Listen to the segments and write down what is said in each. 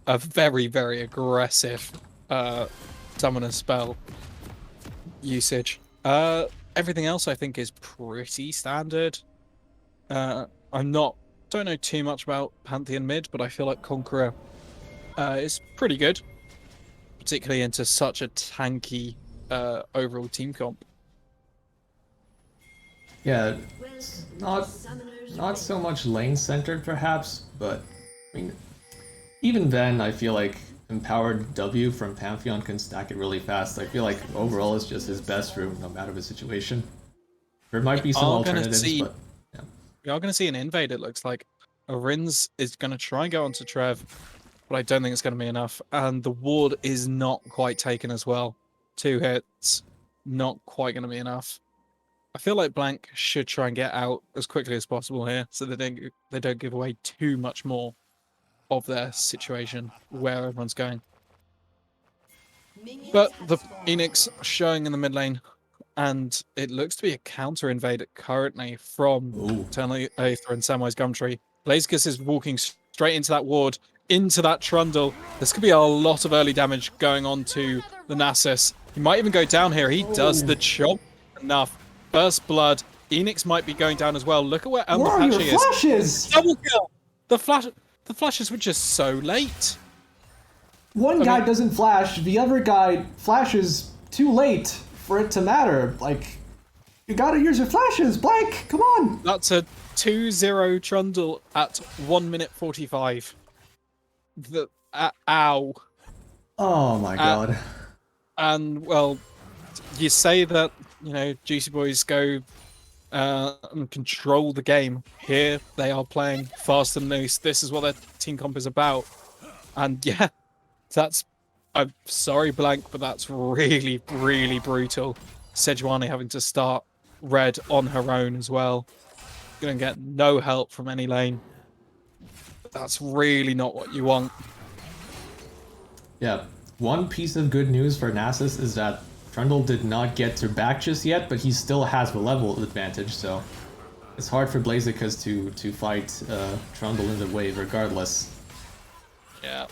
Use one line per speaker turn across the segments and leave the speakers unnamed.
a very, very aggressive summoner spell usage. Everything else I think is pretty standard. Don't know too much about Pantheon mid, but I feel like Conqueror is pretty good, particularly into such a tanky overall team comp.
Yeah, not so much lane centered perhaps, but I mean, even then I feel like empowered W from Pantheon can stack it really fast. I feel like overall it's just his best route no matter the situation. There might be some alternatives, but yeah.
We are going to see an invade, it looks like. Rins is going to try and go onto Trev, but I don't think it's going to be enough. And the ward is not quite taken as well. 2 hits, not quite going to be enough. I feel like Blank should try and get out as quickly as possible here, so they don't give away too much more of their situation, where everyone's going. But the Phoenix showing in the mid lane, and it looks to be a counter invade currently from Eternal Aether and Samwise Gumtree. Blaziken is walking straight into that ward, into that Trundle. This could be a lot of early damage going on to the Nasus. He might even go down here. He does the job enough. First blood. Enix might be going down as well. Look at where Apache is.
Flashes?
Double kill. The flashes were just so late.
One guy doesn't flash, the other guy flashes too late for it to matter. Like, you gotta use your flashes, Blank. Come on.
That's a 2-0 Trundle at 1 minute 45. Ow.
Oh my god.
And well, you say that, you know, Juicy Boys go and control the game. Here they are playing fast and loose. This is what their team comp is about. And yeah, I'm sorry, Blank, but that's really, really brutal. Sejuani having to start red on her own as well. Gonna get no help from any lane. That's really not what you want.
Yeah, one piece of good news for Nasus is that Trundle did not get to back just yet, but he still has the level advantage, so it's hard for Blaziken to fight Trundle in the wave regardless.
Yeah.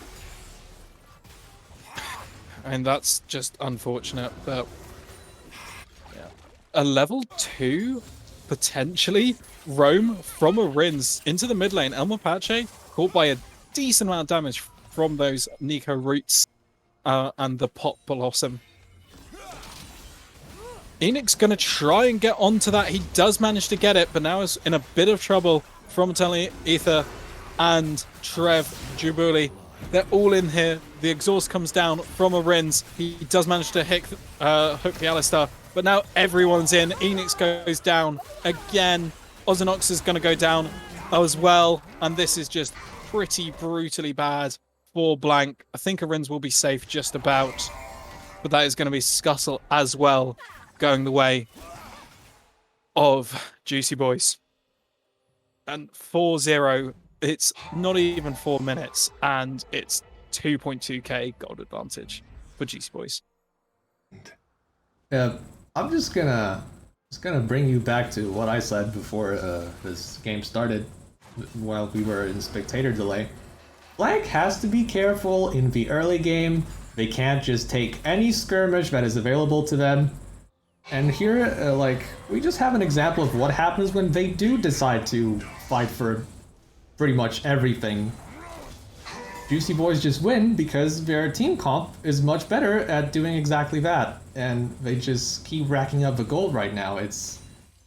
And that's just unfortunate, but yeah. A level 2, potentially, roam from a Rins into the mid lane. Apache caught by a decent amount of damage from those Nico roots and the Pot Blossom. Enix gonna try and get onto that. He does manage to get it, but now is in a bit of trouble from Eternal Aether and Trev Jubuli. They're all in here. The exhaust comes down from a Rins. He does manage to hook the Alistar, but now everyone's in. Enix goes down again. Ozinox is going to go down as well, and this is just pretty brutally bad for Blank. I think a Rins will be safe just about, but that is going to be Scuttle as well, going the way of Juicy Boys. And 4-0. It's not even 4 minutes, and it's 2.2k gold advantage for Juicy Boys.
Yeah, I'm just gonna bring you back to what I said before this game started, while we were in spectator delay. Blank has to be careful in the early game. They can't just take any skirmish that is available to them. And here, like, we just have an example of what happens when they do decide to fight for pretty much everything. Juicy Boys just win because their team comp is much better at doing exactly that, and they just keep racking up the gold right now. It's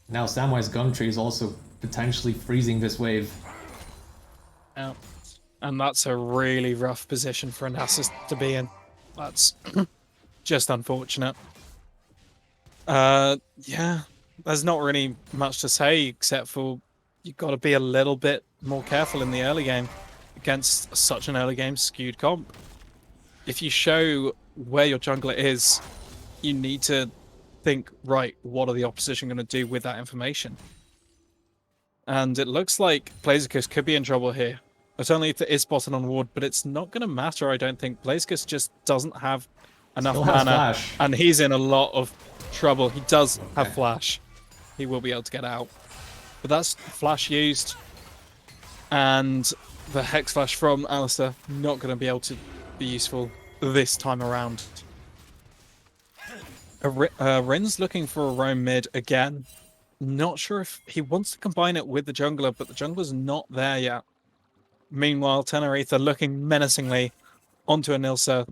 now Samwise Gumtree is also potentially freezing this wave.
Yeah. And that's a really rough position for Nasus to be in. That's just unfortunate. Yeah, there's not really much to say except for you've got to be a little bit more careful in the early game against such an early game skewed comp. If you show where your jungler is, you need to think, right, what are the opposition going to do with that information? And it looks like Blaziken could be in trouble here. Not only if it is spotted on ward, but it's not going to matter, I don't think. Blaziken just doesn't have enough mana, and he's in a lot of trouble. He does have flash. He will be able to get out. But that's flash used. And the Hex Flash from Alistair not going to be able to be useful this time around. Rin's looking for a roam mid again. Not sure if he wants to combine it with the jungler, but the jungler's not there yet. Meanwhile, Teneritha looking menacingly onto a Nilsa.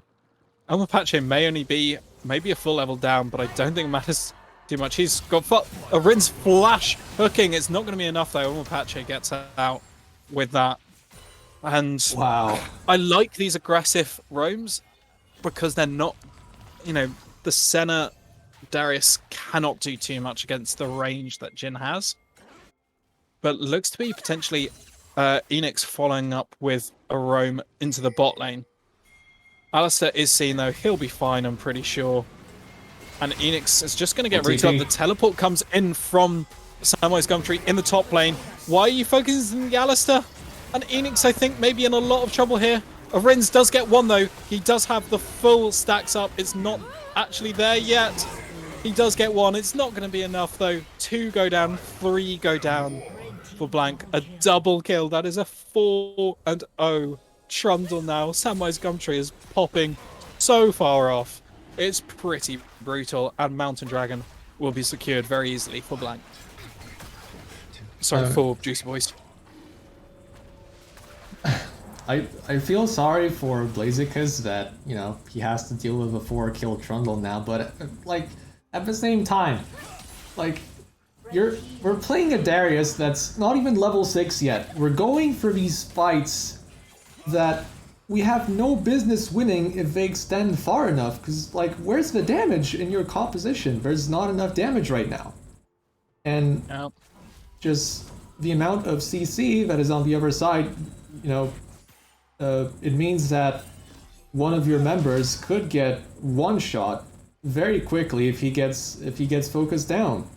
Elmapache may only be maybe a full level down, but I don't think it matters too much. He's got a Rin's flash hooking. It's not going to be enough though. Elmapache gets out with that. And
Wow.
I like these aggressive roams because they're not, you know, the Senna Darius cannot do too much against the range that Jhin has. But looks to be potentially Enix following up with a roam into the bot lane. Alistair is seen though, he'll be fine, I'm pretty sure. And Enix is just going to get rooted up. The teleport comes in from Samwise Gumtree in the top lane. Why are you focusing on the Alistair? And Enix, I think, may be in a lot of trouble here. Arins does get one though. He does have the full stacks up. It's not actually there yet. He does get one. It's not going to be enough though. 2 go down, 3 go down for Blank. A double kill. That is a 4-0 Trundle now. Samwise Gumtree is popping so far off. It's pretty brutal, and Mountain Dragon will be secured very easily for Blank. Sorry for Juicy Boys.
I feel sorry for Blaziken that, you know, he has to deal with a 4-kill Trundle now, but like at the same time, like we're playing a Darius that's not even level 6 yet. We're going for these fights that we have no business winning if they extend far enough, because like where's the damage in your composition? There's not enough damage right now. And just the amount of CC that is on the other side, you know, it means that one of your members could get one shot very quickly if he gets focused down.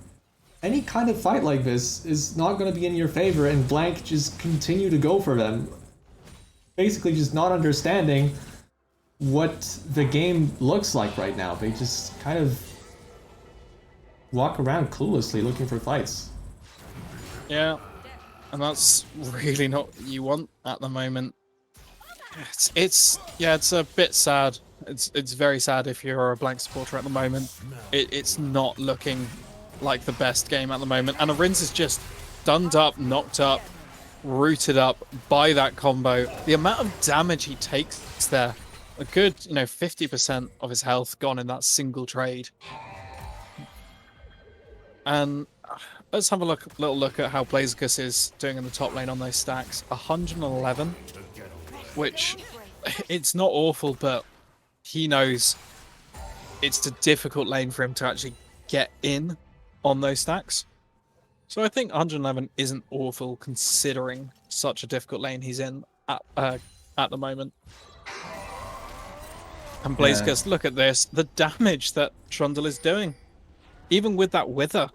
Any kind of fight like this is not going to be in your favor, and Blank just continue to go for them. Basically just not understanding what the game looks like right now. They just kind of walk around cluelessly looking for fights.
Yeah, and that's really not what you want at the moment. It's a bit sad. It's very sad if you're a Blank supporter at the moment. It's not looking like the best game at the moment. And Arins is just stunned up, knocked up, rooted up by that combo. The amount of damage he takes there, a good, 50% of his health gone in that single trade. And let's have a little look at how Blaziken is doing in the top lane on those stacks. 111, which it's not awful, but he knows it's a difficult lane for him to actually get in on those stacks. So I think 111 isn't awful considering such a difficult lane he's in at the moment. And Blaziken, look at this, the damage that Trundle is doing. Even with that Wither,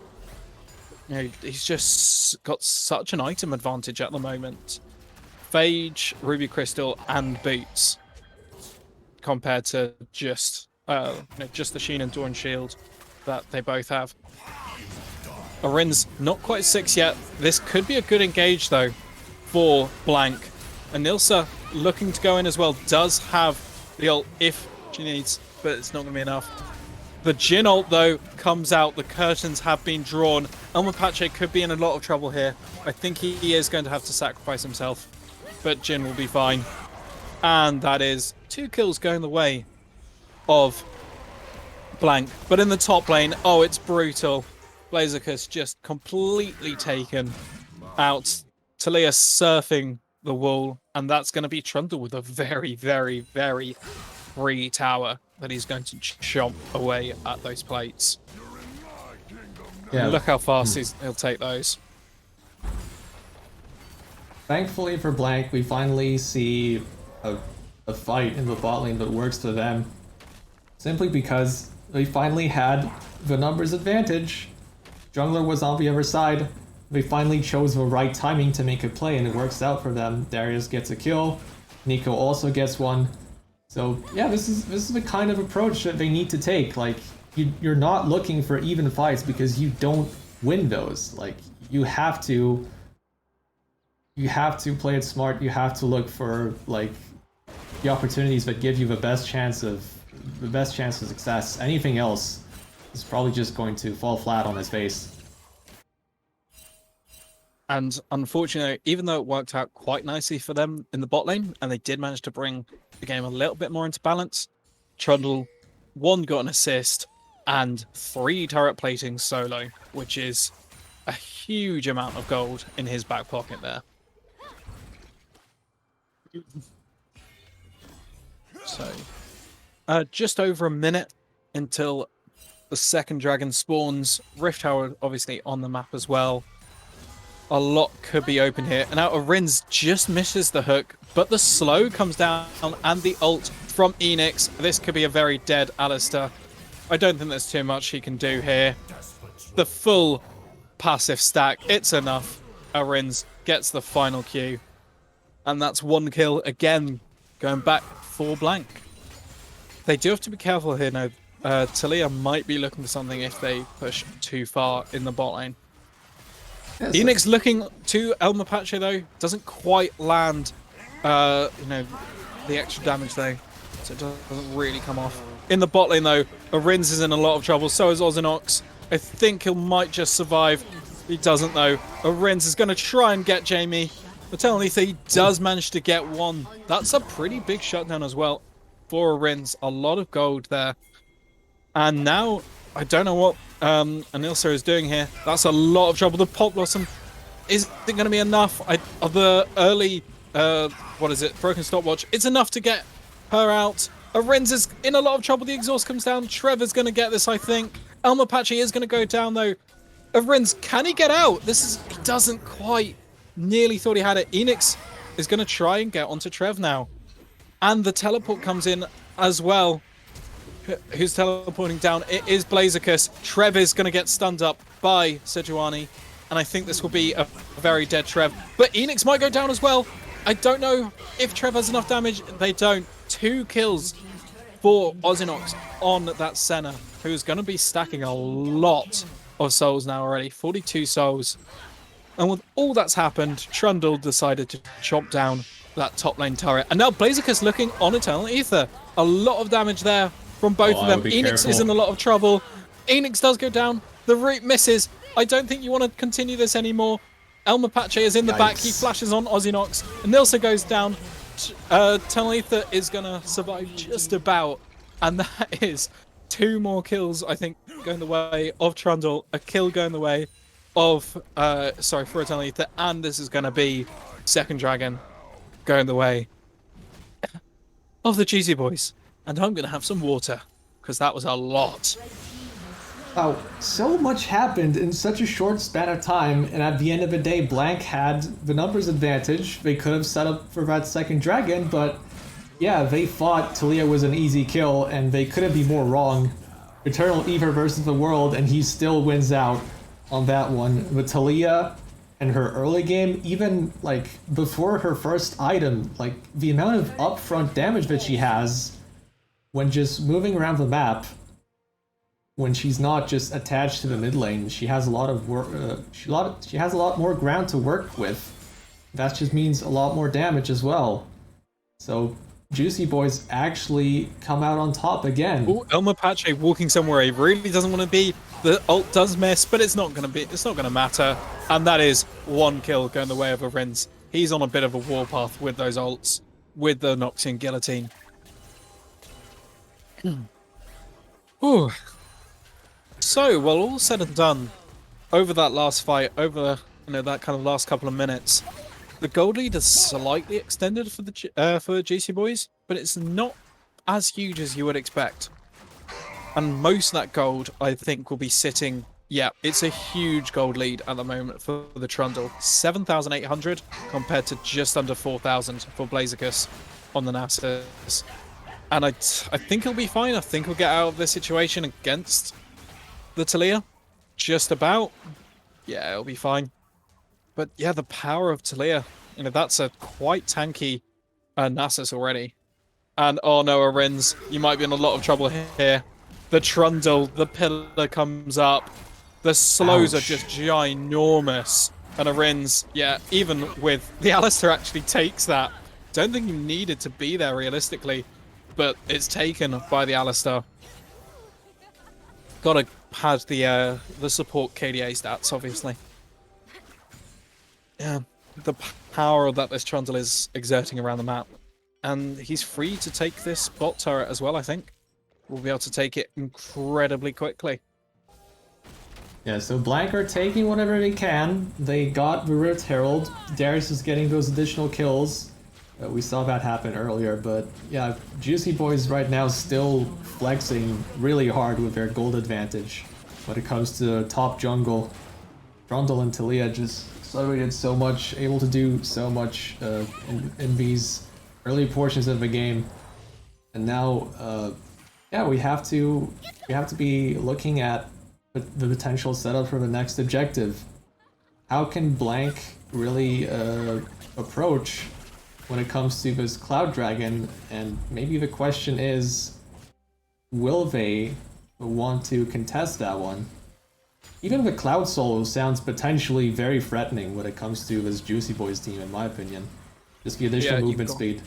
he's just got such an item advantage at the moment. Phage, Ruby Crystal, and Boots, compared to just the Sheen and Dawn Shield that they both have. Arin's not quite 6 yet. This could be a good engage though for Blank. And Nilsa looking to go in as well, does have the ult if she needs, but it's not going to be enough. The Jhin ult though comes out, the curtains have been drawn. Elmapache could be in a lot of trouble here. I think he is going to have to sacrifice himself, but Jhin will be fine. And that is 2 kills going the way of Blank. But in the top lane, oh, it's brutal. Blaziken's just completely taken out. Talia surfing the wall, and that's going to be Trundle with a very, very, very free tower that he's going to chomp away at those plates. Yeah. Look how fast he'll take those.
Thankfully for Blank, we finally see a fight in the bot lane that works for them. Simply because they finally had the numbers advantage. Jungler was on the other side. They finally chose the right timing to make a play, and it works out for them. Darius gets a kill. Nico also gets one. So yeah, this is the kind of approach that they need to take. Like you're not looking for even fights because you don't win those. Like you have to you have to play it smart. You have to look for like the opportunities that give you the best chance of success. Anything else is probably just going to fall flat on his face.
And unfortunately, even though it worked out quite nicely for them in the bot lane, and they did manage to bring the game a little bit more into balance, Trundle, 1 got an assist, and 3 turret plating solo, which is a huge amount of gold in his back pocket there. So, just over a minute until the second dragon spawns. Rift Tower obviously on the map as well. A lot could be open here. And now Arinz just misses the hook, but the slow comes down and the ult from Enix. This could be a very dead Alistar. I don't think there's too much he can do here. The full passive stack, it's enough. Arinz gets the final Q. And that's 1 kill again, going back for blank. They do have to be careful here now. Taliyah might be looking for something if they push too far in the bot lane.
Yes.
Enix looking to El Mapache though, doesn't quite land, the extra damage though, so it doesn't really come off. In the bot lane though, Arinz is in a lot of trouble, so is Ozinox. I think he might just survive. He doesn't though. Arinz is going to try and get Jamie. Mattel Ether, he does manage to get 1. That's a pretty big shutdown as well for Arinz. A lot of gold there. And now, I don't know what Anilsa is doing here. That's a lot of trouble. The Pop Blossom isn't going to be enough. The early, broken stopwatch, it's enough to get her out. Arinz is in a lot of trouble. The exhaust comes down. Trevor's going to get this, I think. El Mapache is going to go down, though. Arinz, can he get out? He doesn't quite. Nearly thought he had it. Enix is going to try and get onto Trev now. And the teleport comes in as well. Who's teleporting down? It is Blazicus. Trev is going to get stunned up by Sejuani. And I think this will be a very dead Trev. But Enix might go down as well. I don't know if Trev has enough damage. They don't. 2 kills for Ozinox on that Senna, who's going to be stacking a lot of souls now already. 42 souls. And with all that's happened, Trundle decided to chop down that top lane turret. And now Blazicus looking on Eternal Ether. A lot of damage there from both of them. Enix is in a lot of trouble. Enix does go down. The root misses. I don't think you want to continue this anymore. El Mapache is in the back. He flashes on Ozinox. Nilsa goes down. Eternal Ether is going to survive just about. And that is 2 more kills, I think, going the way of Trundle. A kill going the way of for Eternal Ether, and this is going to be second dragon going the way of the GC boys. And I'm going to have some water because that was a lot.
Oh, so much happened in such a short span of time, and at the end of the day, Blank had the numbers advantage. They could have set up for that second dragon, but yeah, they thought Taliyah was an easy kill, and they couldn't be more wrong. Eternal Ether versus the world, and he still wins out on that one. With Taliyah and her early game, even like before her first item, like the amount of upfront damage that she has when just moving around the map, when she's not just attached to the mid lane, she has a lot of work. She has a lot more ground to work with. That just means a lot more damage as well. So Juicy Boys actually come out on top again.
Ooh, El Mapache walking somewhere he really doesn't want to be. The ult does miss, but it's not going to matter. And that is 1 kill going the way of Arinz. He's on a bit of a warpath with those ults, with the Noxian Guillotine. Ooh. So, well, all said and done, over that last fight, over that kind of last couple of minutes, the gold lead is slightly extended for the GC boys, but it's not as huge as you would expect. And most of that gold, I think, will be sitting. Yeah, it's a huge gold lead at the moment for the Trundle. 7,800 compared to just under 4,000 for Blazicus on the Nasus. And I think he'll be fine. I think he'll get out of this situation against the Taliyah. Just about. Yeah, it'll be fine. But yeah, the power of Taliyah. That's a quite tanky Nasus already. And oh no, Arinz, you might be in a lot of trouble here. The Trundle, the pillar comes up. The slows are just ginormous. And Arin's, yeah, even with the Alistair actually takes that. Don't think he needed to be there realistically, but it's taken by the Alistair. Gotta pad the support KDA stats, obviously. Yeah, the power that this Trundle is exerting around the map. And he's free to take this bot turret as well, I think. We'll be able to take it incredibly quickly.
Yeah, so Blank are taking whatever they can. They got the Rift Herald. Darius is getting those additional kills. We saw that happen earlier, but yeah, Juicy Boys right now still flexing really hard with their gold advantage when it comes to top jungle. Trundle and Talia just accelerated so much, able to do so much in these early portions of the game. And now, yeah, we have to be looking at the potential setup for the next objective. How can Blank really approach when it comes to this Cloud Dragon? And maybe the question is, will they want to contest that one? Even the Cloud Solo sounds potentially very threatening when it comes to this Juicy Boys team, in my opinion. Just the additional movement speed.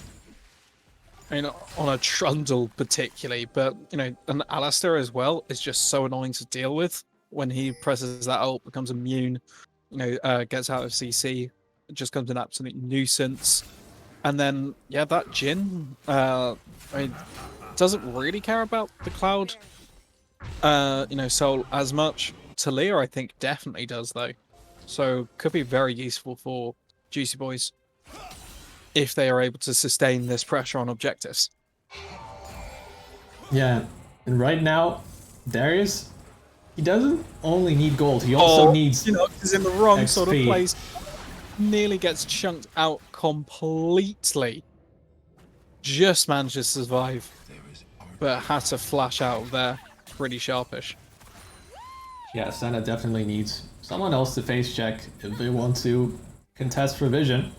I mean, on a Trundle particularly, but, you know, an Alistair as well is just so annoying to deal with. When he presses that ult, becomes immune, you know, gets out of CC, it just becomes an absolute nuisance. And then, yeah, that Jhin, I mean, doesn't really care about the Cloud, you know, soul as much. Talia, I think, definitely does, though. So, could be very useful for Juicy Boys if they are able to sustain this pressure on objectives.
Yeah, and right now, Darius, he doesn't only need gold, he also needs,
you know, he's in the wrong
XP.
sort of place. Nearly gets chunked out completely. Just managed to survive, but had to flash out of there. Pretty sharpish.
Yeah, Senna definitely needs someone else to face check if they want to contest for vision.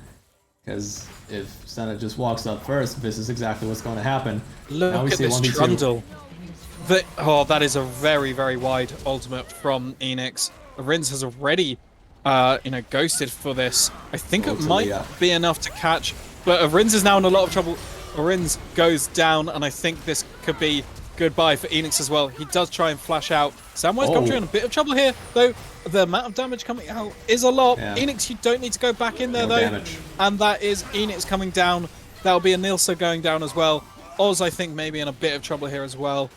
Because if Senna just walks up first, this is exactly what's going to happen.
Look
now we
at
see
this
1v2.
Trundle. That is a very, very wide ultimate from Enix. Rins has already, you know, ghosted for this. I think it might be enough to catch, but Rins is now in a lot of trouble. Rins goes down, and I think this could be goodbye for Enix as well. He does try and flash out. Samwise Gumtree in a bit of trouble here, though. The amount of damage coming out is a lot. Yeah. Enix, you don't need to go back in there, though. Damage. And that is Enix coming down. That'll be a Nilsa going down as well. Oz, I think, maybe in a bit of trouble here as well.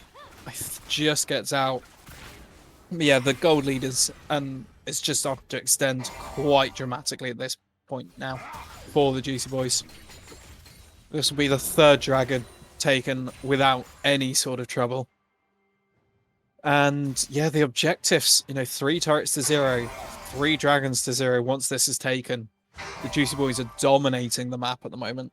Just gets out. But yeah, the gold leaders, and it's just starting to extend quite dramatically at this point now for the Juicy Boys. This will be the third dragon taken without any sort of trouble. And yeah, the objectives, you know, 3 turrets to 0, 3 dragons to 0 once this is taken. The Juicy Boys are dominating the map at the moment.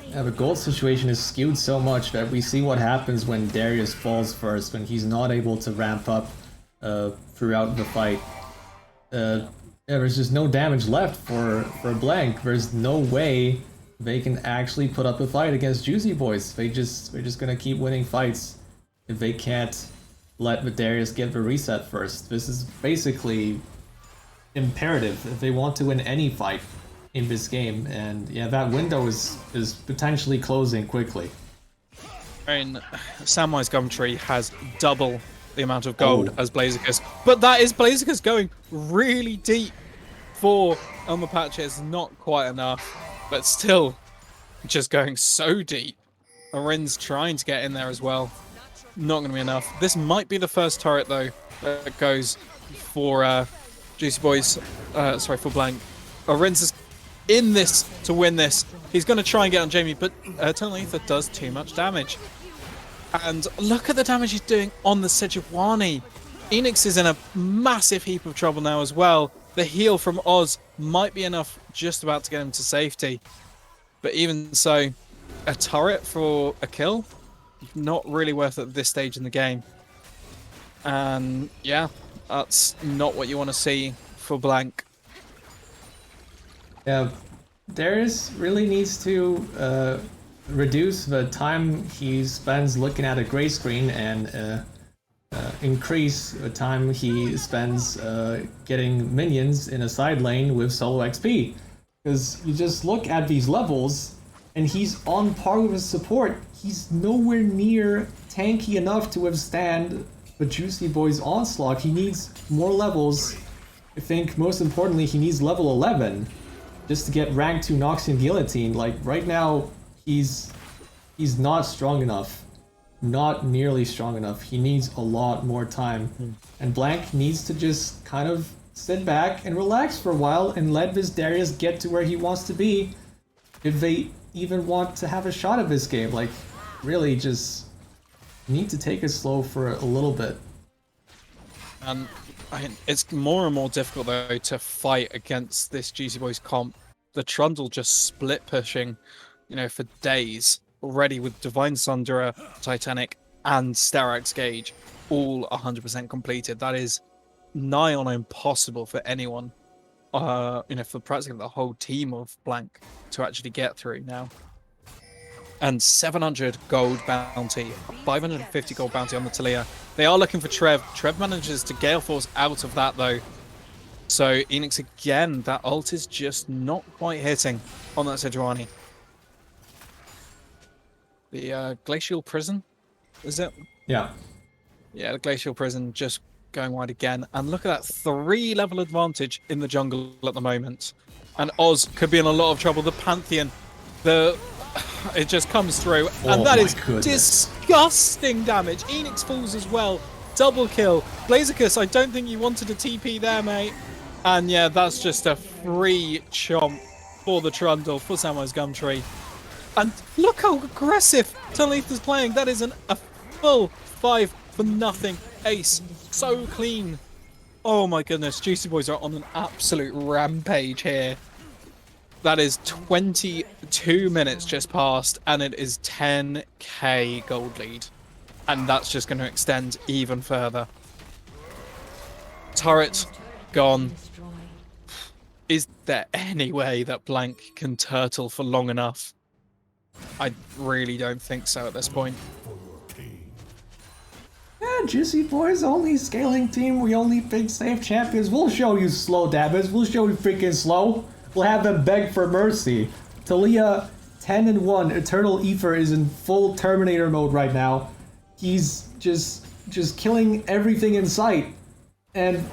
Yeah, the gold situation is skewed so much that we see what happens when Darius falls first, when he's not able to ramp up throughout the fight. Yeah, there's just no damage left for Blank. There's no way they can actually put up a fight against Juicy Boys. They're just gonna keep winning fights if they can't let the Darius get the reset first. This is basically imperative if they want to win any fight in this game, and yeah, that window is potentially closing quickly.
I mean, Samwise Gumtree has double the amount of gold as Blaziken, but that is Blaziken going really deep for Elmer Patches. Not quite enough, but still just going so deep. Arin's trying to get in there as well. Not going to be enough. This might be the first turret, though, that goes for Juicy Boys. Sorry, for Blank. Arin's is in this to win this. He's going to try and get on Jamie, but Eternal Ether does too much damage. And look at the damage he's doing on the Sejuani. Enix is in a massive heap of trouble now as well. The heal from Oz might be enough just about to get him to safety. But even so, a turret for a kill? Not really worth it at this stage in the game. And yeah, that's not what you want to see for Blank.
Yeah, Darius really needs to reduce the time he spends looking at a gray screen and increase the time he spends getting minions in a side lane with solo XP. Because you just look at these levels, and he's on par with his support. He's nowhere near tanky enough to withstand the Juicy Boy's onslaught. He needs more levels. I think most importantly, he needs level 11 just to get rank 2 Noxian Guillotine. Like right now, he's not strong enough. Not nearly strong enough. He needs a lot more time. And Blank needs to just kind of sit back and relax for a while and let this Darius get to where he wants to be if they even want to have a shot at this game. Like, really just need to take it slow for a little bit.
And it's more and more difficult, though, to fight against this Juicy Boys comp. The Trundle just split pushing, you know, for days already with Divine Sunderer, Titanic, and Sterak's Gauge all 100% completed. That is nigh on impossible for anyone, you know, for practically the whole team of Blank to actually get through now. And 700 gold bounty, 550 gold bounty on the Talia. They are looking for Trev. Trev manages to Gale Force out of that, though. So Enix again, that ult is just not quite hitting on that Sejuani. The Glacial Prison, is it?
Yeah.
Yeah, the Glacial Prison just going wide again. And look at that 3-level advantage in the jungle at the moment. And Oz could be in a lot of trouble. The Pantheon, it just comes through. And that is disgusting damage. Enix falls as well. Double kill. Blazicus, I don't think you wanted a TP there, mate. And yeah, that's just a free chomp for the Trundle, for Samwise Gumtree. And look how aggressive Talith is playing. That is a full 5 for nothing ace. So clean. Oh my goodness. Juicy Boys are on an absolute rampage here. That is 22 minutes just passed, and it is 10k gold lead. And that's just going to extend even further. Turret gone. Is there any way that Blank can turtle for long enough? I really don't think so at this point.
Yeah, Juicy Boys, only scaling team. We only pick safe champions. We'll show you slow damage. We'll show you freaking slow. We'll have them beg for mercy. Talia, 10-1. Eternal Ether is in full Terminator mode right now. He's just killing everything in sight. And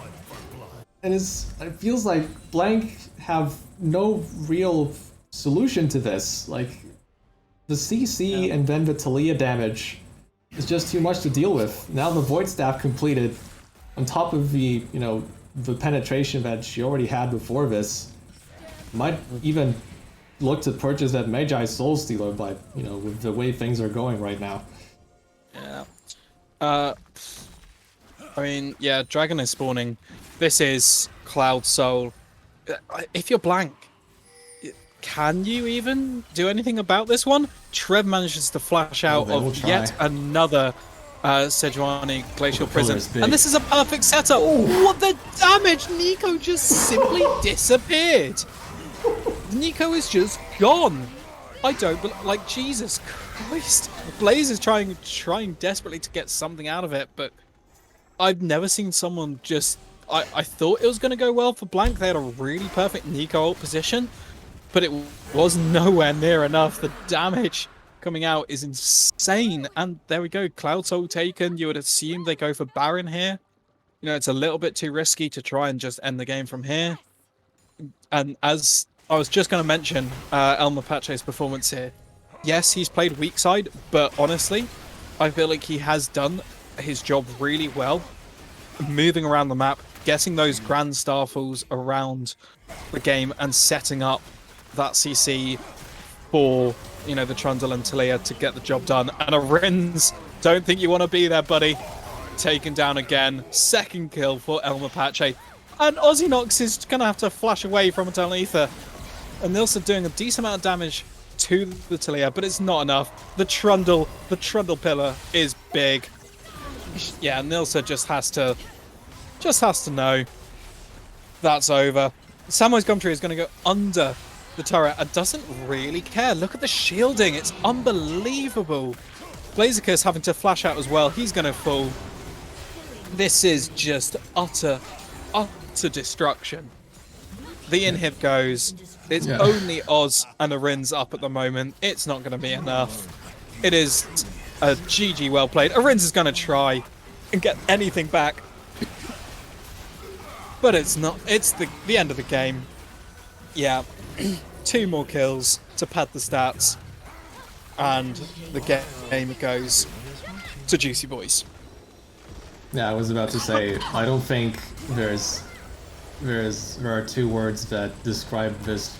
it feels like Blank have no real solution to this. Like, the CC and then the Talia damage is just too much to deal with. Now the Void Staff completed, on top of the, you know, the penetration that she already had before this. Might even look to purchase that Magi Soul Stealer, but, you know, with the way things are going right now.
Yeah. I mean, yeah, Dragon is spawning. This is Cloud Soul. If you're Blank, can you even do anything about this one? Trev manages to flash out of yet another Sejuani Glacial Prison. And this is a perfect setup. Ooh. What the damage? Nico just simply disappeared. Nico is just gone. I don't, like, Jesus Christ. Blaze is trying desperately to get something out of it, but I've never seen someone just... I thought it was going to go well for Blank. They had a really perfect Nico ult position, but it was nowhere near enough. The damage coming out is insane. And there we go. Cloud Soul taken. You would assume they go for Baron here. You know, it's a little bit too risky to try and just end the game from here. And as I was just going to mention Elmer Pache's performance here. Yes, he's played weak side, but honestly, I feel like he has done his job really well. Moving around the map, getting those Grand Starfalls around the game and setting up that CC for, you know, the Trundle and Talia to get the job done. And a Rins, don't think you want to be there, buddy. Taken down again. Second kill for Elmer Pache. And Ozzynox is going to have to flash away from Eternal Ether. And Nilsa doing a decent amount of damage to the Talia, but it's not enough. The Trundle pillar is big. Yeah, Nilsa just has to know that's over. Samwise Gumtree is going to go under the turret and doesn't really care. Look at the shielding. It's unbelievable. Blazicus having to flash out as well. He's going to fall. This is just utter destruction. The inhib goes. It's
Yeah.
only Oz and Arin's up at the moment. It's not going to be enough. It is a GG well played. Arin's is going to try and get anything back. But it's not. It's the end of the game. Yeah. 2 more kills to pad the stats. And the game goes to Juicy Boys.
Yeah, I was about to say, I don't think there are 2 words that describe this